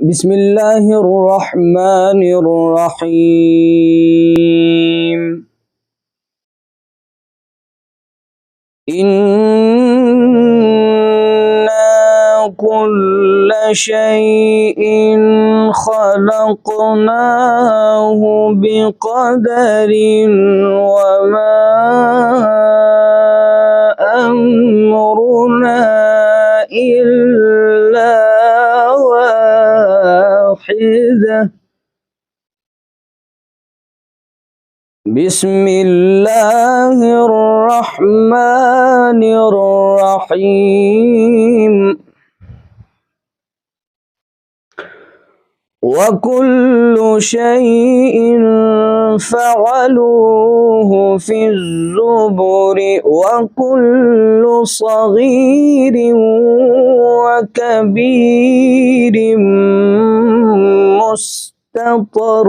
بسم الله الرحمن الرحيم. إنا كل شيء خلقناه بقدر وما أمرنا إلا واحدة. بسم الله الرحمن الرحيم. وكل شيء فعلوه في الزبر وكل صغير وكبير مستطر.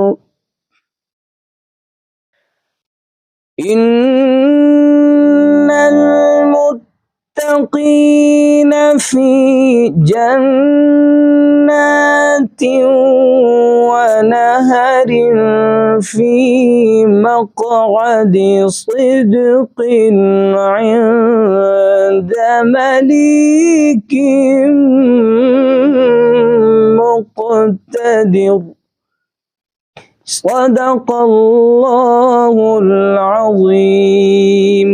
إن المتقين في جنات ونهر في مقعد صدق عند مليك مقتدر. صدق الله العظيم.